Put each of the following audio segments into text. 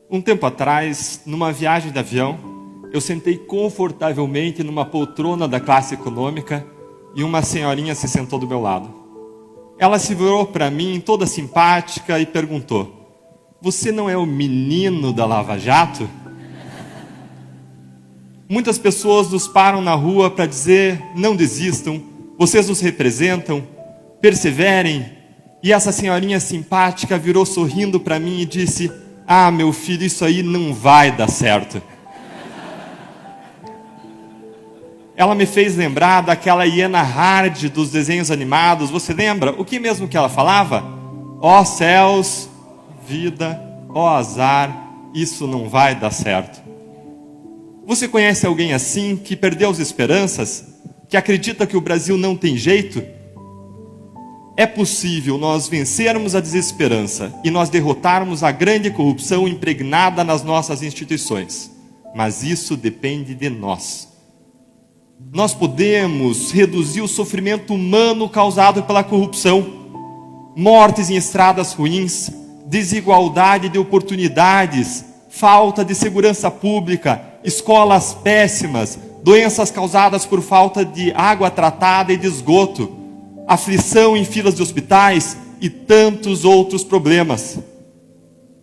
Um tempo atrás, numa viagem de avião, eu sentei confortavelmente numa poltrona da classe econômica e uma senhorinha se sentou do meu lado. Ela se virou para mim toda simpática e perguntou: "Você não é o menino da Lava Jato?" Muitas pessoas nos param na rua para dizer: "Não desistam, vocês nos representam, perseverem." E essa senhorinha simpática virou sorrindo para mim e disse: "Ah, meu filho, isso aí não vai dar certo." Ela me fez lembrar daquela hiena Hard dos desenhos animados. Você lembra? O que mesmo que ela falava? Ó céus, vida, ó azar, isso não vai dar certo. Você conhece alguém assim, que perdeu as esperanças? Que acredita que o Brasil não tem jeito? É possível nós vencermos a desesperança e nós derrotarmos a grande corrupção impregnada nas nossas instituições. Mas isso depende de nós. Nós podemos reduzir o sofrimento humano causado pela corrupção. Mortes em estradas ruins, desigualdade de oportunidades, falta de segurança pública, escolas péssimas, doenças causadas por falta de água tratada e de esgoto, aflição em filas de hospitais e tantos outros problemas.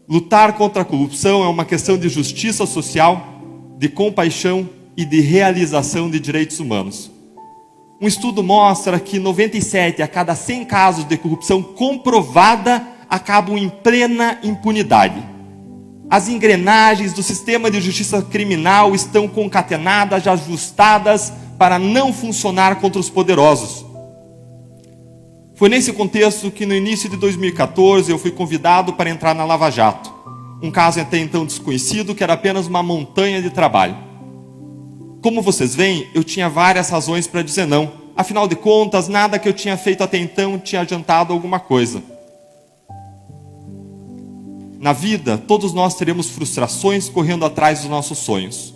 Lutar contra a corrupção é uma questão de justiça social, de compaixão e de realização de direitos humanos. Um estudo mostra que 97 a cada 100 casos de corrupção comprovada acabam em plena impunidade. As engrenagens do sistema de justiça criminal estão concatenadas, ajustadas para não funcionar contra os poderosos. Foi nesse contexto que no início de 2014 eu fui convidado para entrar na Lava Jato, um caso até então desconhecido que era apenas uma montanha de trabalho. Como vocês veem, eu tinha várias razões para dizer não. Afinal de contas, nada que eu tinha feito até então tinha adiantado alguma coisa. Na vida, todos nós teremos frustrações correndo atrás dos nossos sonhos.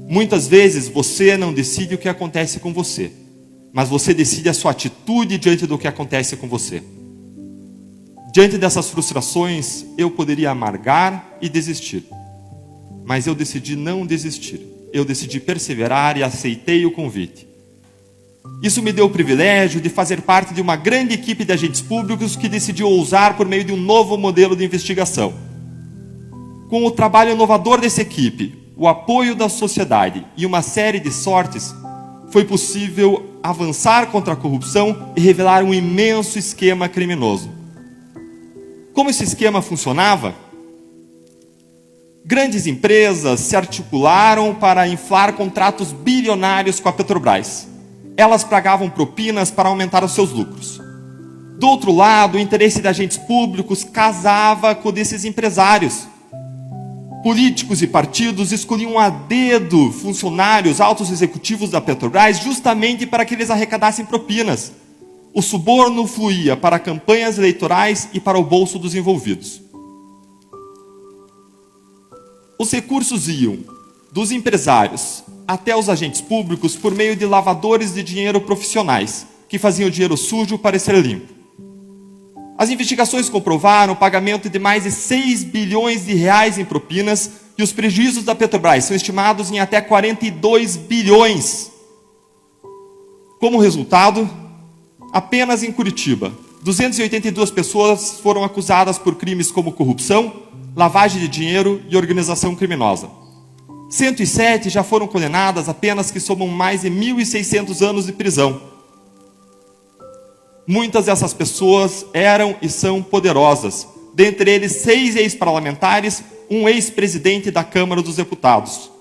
Muitas vezes você não decide o que acontece com você, mas você decide a sua atitude diante do que acontece com você. Diante dessas frustrações, eu poderia amargar e desistir. Mas eu decidi não desistir. Eu decidi perseverar e aceitei o convite. Isso me deu o privilégio de fazer parte de uma grande equipe de agentes públicos que decidiu ousar por meio de um novo modelo de investigação. Com o trabalho inovador dessa equipe, o apoio da sociedade e uma série de sortes, foi possível avançar contra a corrupção e revelar um imenso esquema criminoso. Como esse esquema funcionava? Grandes empresas se articularam para inflar contratos bilionários com a Petrobras. Elas pagavam propinas para aumentar os seus lucros. Do outro lado, o interesse de agentes públicos casava com o desses empresários. Políticos e partidos escolhiam a dedo funcionários altos executivos da Petrobras justamente para que eles arrecadassem propinas. O suborno fluía para campanhas eleitorais e para o bolso dos envolvidos. Os recursos iam dos empresários até os agentes públicos por meio de lavadores de dinheiro profissionais, que faziam o dinheiro sujo parecer limpo. As investigações comprovaram o pagamento de mais de 6 bilhões de reais em propinas e os prejuízos da Petrobras são estimados em até 42 bilhões. Como resultado, apenas em Curitiba, 282 pessoas foram acusadas por crimes como corrupção, lavagem de dinheiro e organização criminosa. 107 já foram condenadas, apenas que somam mais de 1.600 anos de prisão. Muitas dessas pessoas eram e são poderosas. Dentre eles, 6 ex-parlamentares, um ex-presidente da Câmara dos Deputados.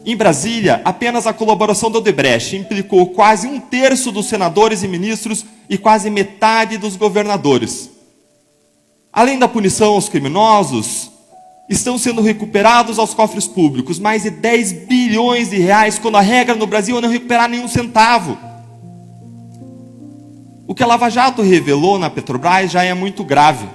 Em Brasília, apenas a colaboração da Odebrecht implicou quase 1/3 dos senadores e ministros e quase metade dos governadores. Além da punição aos criminosos, estão sendo recuperados aos cofres públicos mais de 10 bilhões de reais, quando a regra no Brasil é não recuperar nenhum centavo. O que a Lava Jato revelou na Petrobras já é muito grave.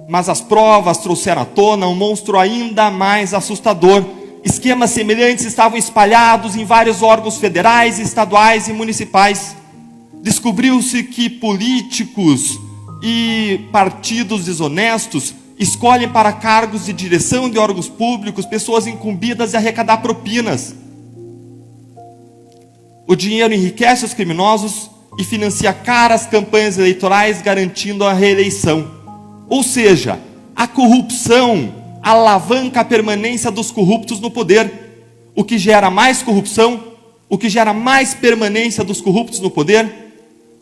Mas as provas trouxeram à tona um monstro ainda mais assustador. Esquemas semelhantes estavam espalhados em vários órgãos federais, estaduais e municipais. Descobriu-se que políticos e partidos desonestos Escolhem para cargos de direção de órgãos públicos pessoas incumbidas de arrecadar propinas. O dinheiro enriquece os criminosos e financia caras campanhas eleitorais, garantindo a reeleição. Ou seja, a corrupção alavanca a permanência dos corruptos no poder, o que gera mais corrupção, o que gera mais permanência dos corruptos no poder,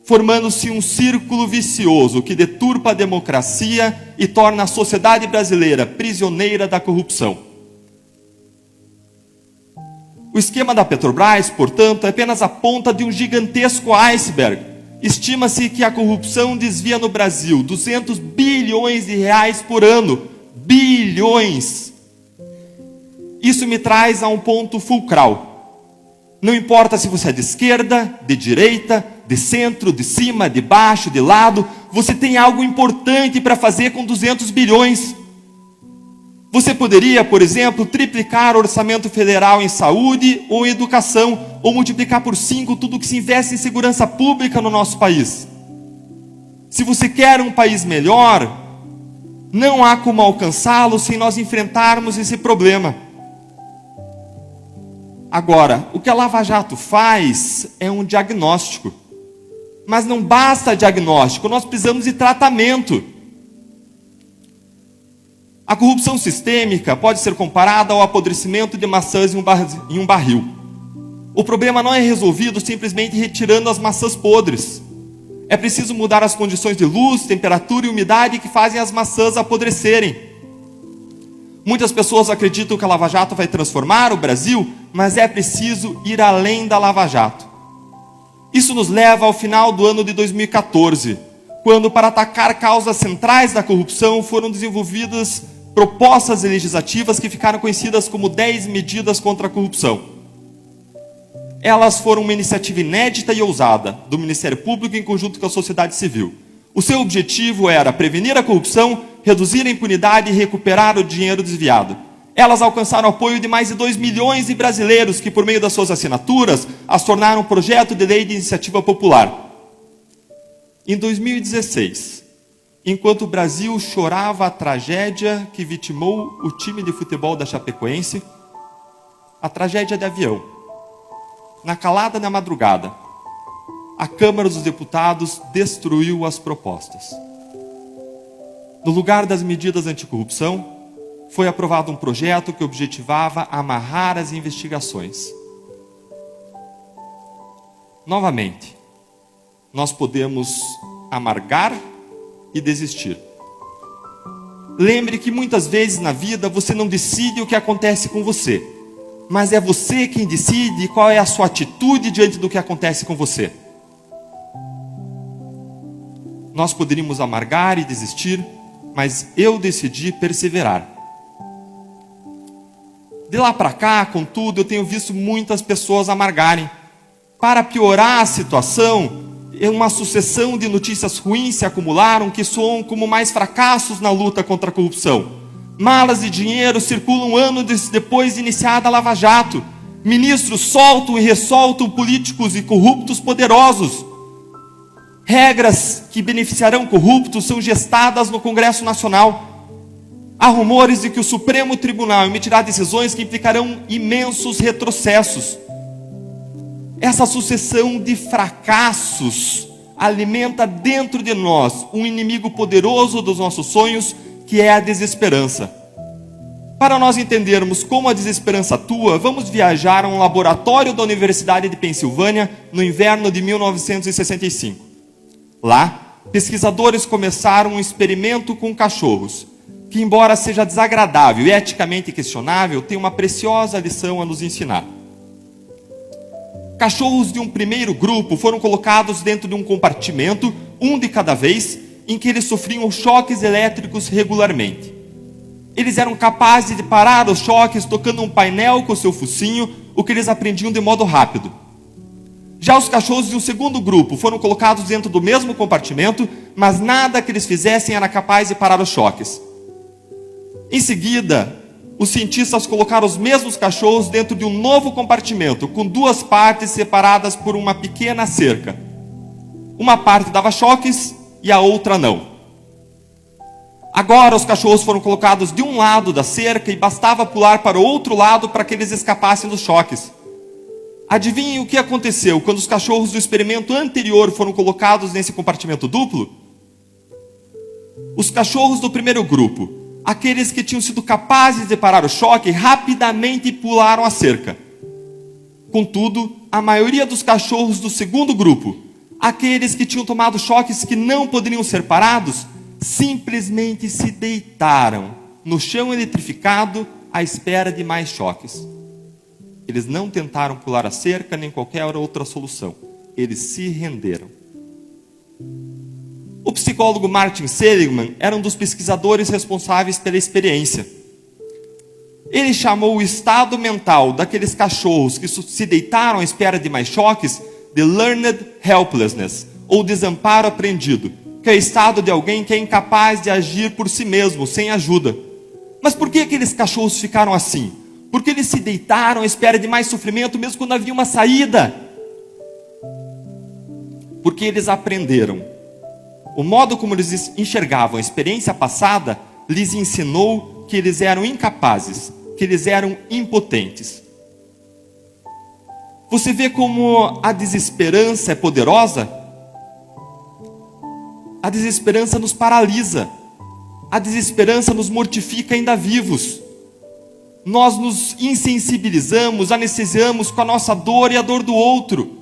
formando-se um círculo vicioso que deturpa a democracia e torna a sociedade brasileira prisioneira da corrupção. O esquema da Petrobras, portanto, é apenas a ponta de um gigantesco iceberg. Estima-se que a corrupção desvia no Brasil 200 bilhões de reais por ano. Bilhões! Isso me traz a um ponto fulcral. Não importa se você é de esquerda, de direita, de centro, de cima, de baixo, de lado, você tem algo importante para fazer com 200 bilhões. Você poderia, por exemplo, triplicar o orçamento federal em saúde ou em educação, ou multiplicar por 5 tudo que se investe em segurança pública no nosso país. Se você quer um país melhor, não há como alcançá-lo sem nós enfrentarmos esse problema. Agora, o que a Lava Jato faz é um diagnóstico. Mas não basta diagnóstico, nós precisamos de tratamento. A corrupção sistêmica pode ser comparada ao apodrecimento de maçãs em um barril. O problema não é resolvido simplesmente retirando as maçãs podres. É preciso mudar as condições de luz, temperatura e umidade que fazem as maçãs apodrecerem. Muitas pessoas acreditam que a Lava Jato vai transformar o Brasil, mas é preciso ir além da Lava Jato. Isso nos leva ao final do ano de 2014, quando, para atacar causas centrais da corrupção, foram desenvolvidas propostas legislativas que ficaram conhecidas como 10 medidas contra a corrupção. Elas foram uma iniciativa inédita e ousada do Ministério Público em conjunto com a sociedade civil. O seu objetivo era prevenir a corrupção, reduzir a impunidade e recuperar o dinheiro desviado. Elas alcançaram o apoio de mais de 2 milhões de brasileiros que, por meio das suas assinaturas, as tornaram um projeto de lei de iniciativa popular. Em 2016, enquanto o Brasil chorava a tragédia que vitimou o time de futebol da Chapecoense, a tragédia de avião, na calada da madrugada, a Câmara dos Deputados destruiu as propostas. No lugar das medidas anticorrupção, foi aprovado um projeto que objetivava amarrar as investigações. Novamente, nós podemos amargar e desistir. Lembre que muitas vezes na vida você não decide o que acontece com você, mas é você quem decide qual é a sua atitude diante do que acontece com você. Nós poderíamos amargar e desistir, mas eu decidi perseverar. De lá para cá, contudo, eu tenho visto muitas pessoas amargarem. Para piorar a situação, uma sucessão de notícias ruins se acumularam que soam como mais fracassos na luta contra a corrupção. Malas de dinheiro circulam anos depois de iniciada a Lava Jato. Ministros soltam e ressoltam políticos e corruptos poderosos. Regras que beneficiarão corruptos são gestadas no Congresso Nacional. Há rumores de que o Supremo Tribunal emitirá decisões que implicarão imensos retrocessos. Essa sucessão de fracassos alimenta dentro de nós um inimigo poderoso dos nossos sonhos, que é a desesperança. Para nós entendermos como a desesperança atua, vamos viajar a um laboratório da Universidade de Pensilvânia no inverno de 1965. Lá, pesquisadores começaram um experimento com cachorros, que, embora seja desagradável e eticamente questionável, tem uma preciosa lição a nos ensinar. Cachorros de um primeiro grupo foram colocados dentro de um compartimento, um de cada vez, em que eles sofriam choques elétricos regularmente. Eles eram capazes de parar os choques tocando um painel com o seu focinho, o que eles aprendiam de modo rápido. Já os cachorros de um segundo grupo foram colocados dentro do mesmo compartimento, mas nada que eles fizessem era capaz de parar os choques. Em seguida, os cientistas colocaram os mesmos cachorros dentro de um novo compartimento, com 2 partes separadas por uma pequena cerca. Uma parte dava choques e a outra não. Agora os cachorros foram colocados de um lado da cerca e bastava pular para o outro lado para que eles escapassem dos choques. Adivinhem o que aconteceu quando os cachorros do experimento anterior foram colocados nesse compartimento duplo? Os cachorros do primeiro grupo, aqueles que tinham sido capazes de parar o choque, rapidamente pularam a cerca. Contudo, a maioria dos cachorros do segundo grupo, aqueles que tinham tomado choques que não poderiam ser parados, simplesmente se deitaram no chão eletrificado à espera de mais choques. Eles não tentaram pular a cerca nem qualquer outra solução. Eles se renderam. O psicólogo Martin Seligman era um dos pesquisadores responsáveis pela experiência. Ele chamou o estado mental daqueles cachorros que se deitaram à espera de mais choques de learned helplessness, ou desamparo aprendido, que é o estado de alguém que é incapaz de agir por si mesmo, sem ajuda. Mas por que aqueles cachorros ficaram assim? Porque eles se deitaram à espera de mais sofrimento, mesmo quando havia uma saída. Porque eles aprenderam. O modo como eles enxergavam a experiência passada lhes ensinou que eles eram incapazes, que eles eram impotentes. Você vê como a desesperança é poderosa? A desesperança nos paralisa. A desesperança nos mortifica ainda vivos. Nós nos insensibilizamos, anestesiamos com a nossa dor e a dor do outro.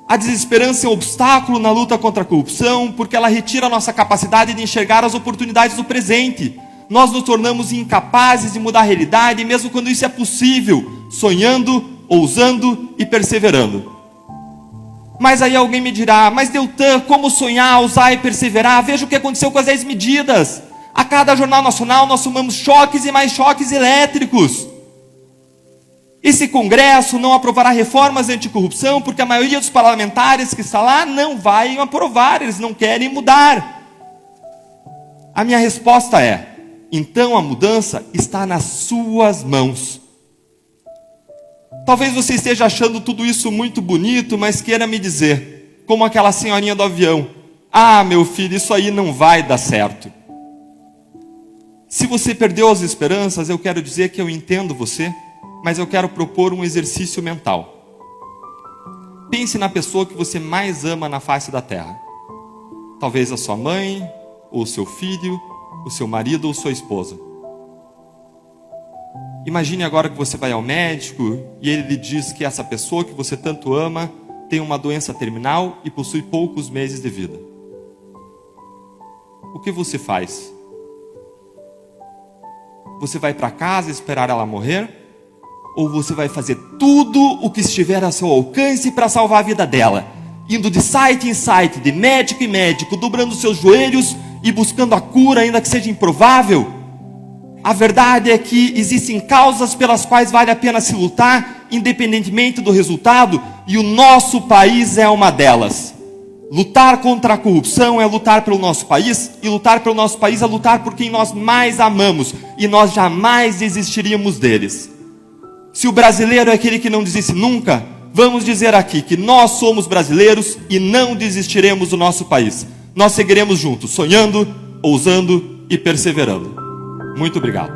A desesperança é um obstáculo na luta contra a corrupção, porque ela retira a nossa capacidade de enxergar as oportunidades do presente. Nós nos tornamos incapazes de mudar a realidade, mesmo quando isso é possível, sonhando, ousando e perseverando. Mas aí alguém me dirá, mas Deltan, como sonhar, ousar e perseverar? Veja o que aconteceu com as 10 medidas. A cada jornal nacional nós tomamos choques e mais choques elétricos. Esse Congresso não aprovará reformas anticorrupção porque a maioria dos parlamentares que está lá não vai aprovar, eles não querem mudar. A minha resposta é, então a mudança está nas suas mãos. Talvez você esteja achando tudo isso muito bonito, mas queira me dizer, como aquela senhorinha do avião, ah, meu filho, isso aí não vai dar certo. Se você perdeu as esperanças, eu quero dizer que eu entendo você, mas eu quero propor um exercício mental. Pense na pessoa que você mais ama na face da terra. Talvez a sua mãe, ou o seu filho, o seu marido ou sua esposa. Imagine agora que você vai ao médico e ele lhe diz que essa pessoa que você tanto ama tem uma doença terminal e possui poucos meses de vida. O que você faz? Você vai para casa esperar ela morrer? Ou você vai fazer tudo o que estiver a seu alcance para salvar a vida dela? Indo de site em site, de médico em médico, dobrando seus joelhos e buscando a cura, ainda que seja improvável? A verdade é que existem causas pelas quais vale a pena se lutar, independentemente do resultado, e o nosso país é uma delas. Lutar contra a corrupção é lutar pelo nosso país, e lutar pelo nosso país é lutar por quem nós mais amamos, e nós jamais desistiríamos deles. Se o brasileiro é aquele que não desiste nunca, vamos dizer aqui que nós somos brasileiros e não desistiremos do nosso país. Nós seguiremos juntos, sonhando, ousando e perseverando. Muito obrigado.